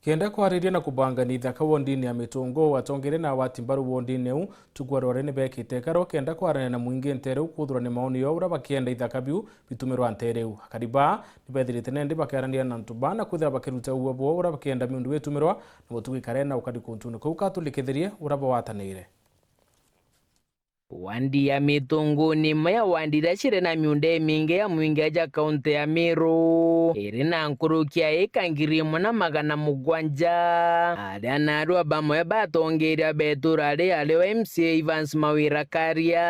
Kenda kwariria na kubanga ni thaka wondini ya mitungo watongere na watimbaru wondini u tugwarore ne bekite karo kenda kwarana na mwingi ntere ukudhura ne maoni yobra bakienda ithaka biu bitumiro antere u akariba nibethirite nende bakarania na ntubana kuthira bakiruta uwe bora bakienda miundu wetumirwa na botugi karena ukadi kuntuno kuka tulikithirie uraba watanire Wandi ya mitungu ni maya wandi dashire na miunde mingi ya mwingi aja kaunti ya Meru. Irina nkurukia ikangiri mwana magana mugwanja. Adana arua bamoe batongeria beturari aleo MCA Evans Mawira Karia.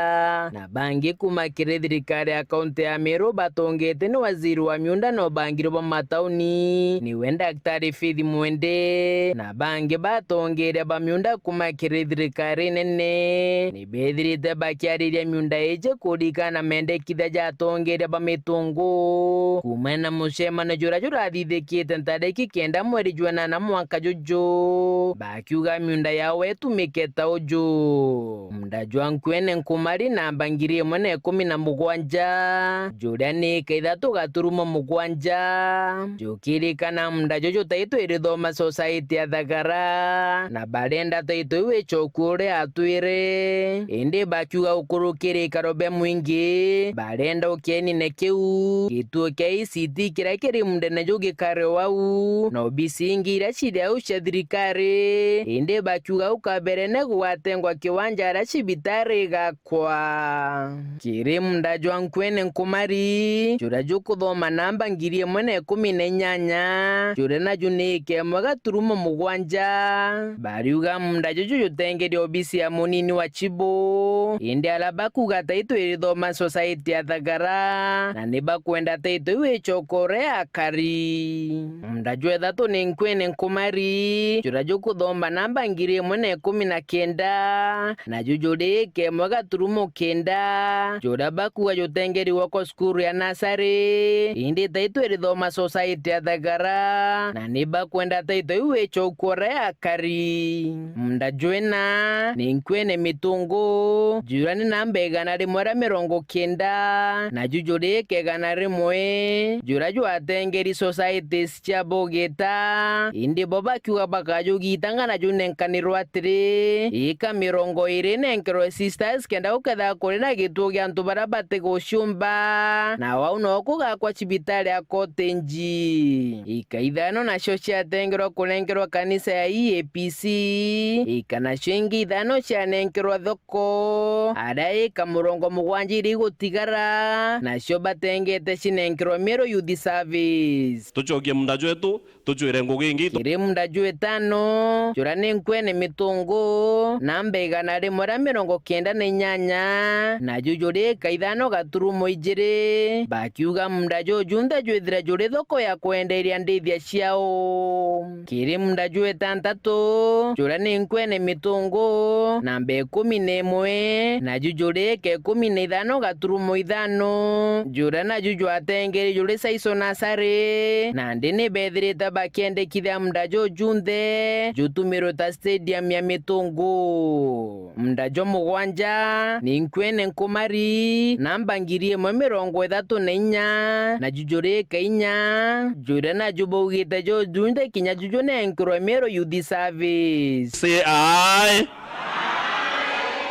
Na bangi kumakire thirikari ya kaunti ya Meru batongete ni waziri wa miunda no bangiro ba matauni. Niwe Daktari Faith Mwende. Na bangi batongeria ba miunda kumakire thirikari nene. Ni bethirite bakiariria miunda eje kurikana mende kithaja tongeria ba mitungu kumena mushemano jura thithikite ntariki kenda mweri jwana na mwaka jojo bakiuga miunda yawe etumiketa uju munda jwa nkwene nkumari na bangiri mwene 17 juria ni kaithatu gaturumo mugwanja jukirikana munda jojo taito irithoma society ya Thagara na barenda taito iwe chokure atwire indi bakiuga ukurukire karobe mwingi barenda ukeni nekeu kituo kia ICT kira kiri mundene jogi kare wau na obisingi ira chiria usha thirikari indi bakiuga ukabere ne gwatengwa kiwanja ra cibitari gakwa kiri munda jwa nkwene nkumari jura jukuthoma namba ngiri 118 jure na junike mwaga turumo mugwanja bariuga munda jojo jutengeria obisi ya munini wa Chibo indi alabakuga taito irithoma society ya Thagara na nibakwenda taito iwe chokore akari munda jwa thatu ni nkwene nkumari jura jukuthoma namba ngiri 119 na jujuri ke mwaga turumo kenda jura bakuga jutengeri wako skuru ya nasari indi taito irithoma society ya Thagara na nibakwenda taito iwe chokore akari munda jwena ni nkwene mitungu jurani namba igana rimwe ra 90 na jujuri ke igana rimwe jura jwatengeri societies cia Bogeta indi bo bakiuga bakajugita na junenkanirwo atiri ika 20 nenkero sisters kenda uketha kuri na gituo gia antu bara batigucumba na wau no kugakwa cibitari ya Kotenji ika ithano nacio ciatengerwo kunengerwo kanisa ya EAPC ika nacio ingi ithano cianengerwo thoko aria ika 70 iri gutigara nacio batengete cinengerwo Meru Youth Service tucokie munda jwetu tucwire ngugi ingi kiri munda jwetano jura ni nkwene mitungu namba igana rimwe ra 98 na jujuri kaithano gaturumo ijiri bakiuga munda jojunthe jwithira juri thoko ya kwenderia ndithia ciao kiri munda jwetantatu jura ni nkwene mitungu namba 11 na jujuri ke 15 gaturumo ithano jura na juju atengeri juri saiso nasari na ndini bethirite bakiendekithia munda jojunthe jutumiro ta stadium ya mitungu munda jo mugwanja ni nkwene nkumari namba ngiri 134 na jujuri kainya jura na jubougite jojunthe kinya juju nenkirwo Meru Youth Service say aye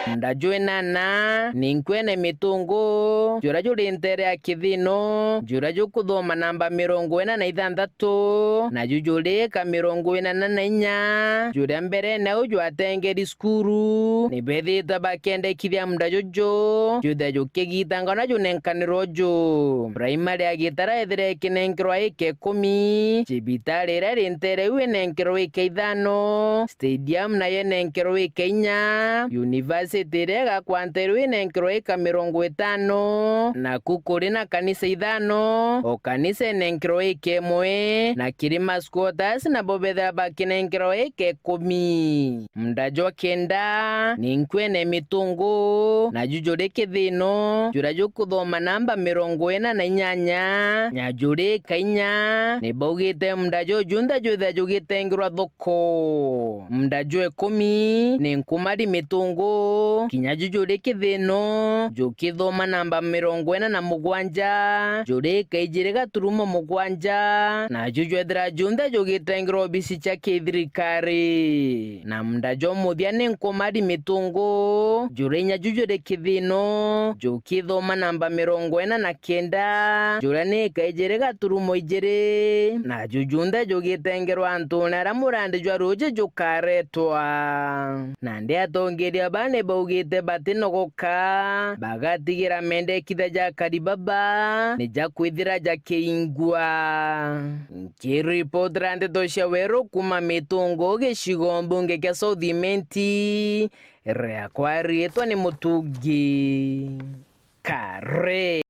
munda jwenana ni nkwene mitungu jura juri ntere ya kithino jura jukuthoma namba 46 na jujuri ka 44 jura mbere na uju atengeri skuru ni bethita bakiendekithia munda jojo juthe jukigitanga na junenkanirwo jo primary agitara ethire kinenkerwa ike 10 cibitari ira rintere iwe nenkerwa ike 5 stadium na ye nenkerwa ike 4 university tirega kwanterwi nenkero ika 50 na kukuri na kanisa 5 o kanisa nenkero ike 1 na kirima squatters na bobetha baki nenkero ike 10 munda jwa kenda ni nkwene mitungu na jujuri kithino jura jukuthoma namba 48 nya juri kainya ni bogite munda jo junthe juthe jugitengirwa thoko munda jwe 10 ni nkumari mitungu kinya jujure kithino jukithoma namba 47 juri kaijire gaturumo mugwanja na jujwethera junthe jugitengera obisi cia kithirikari na mdajo muthia ni nkomari mitungu juri inya jujure kithino jukithoma namba 49 jura ni kaijire gaturumo 2 na jujunthe jugitengerwa antune aria murandi jwa ruje jukaretwa na ndi atongeria bane baugite batinogoka bagatigira mendekitha ja karibaba ni ja kwithira ja kiingwa nkiripotera ndeto cia weru kuma mitungu gicigo mbunge kia South Imenti ria kwarietwa ni Mutungi Kare.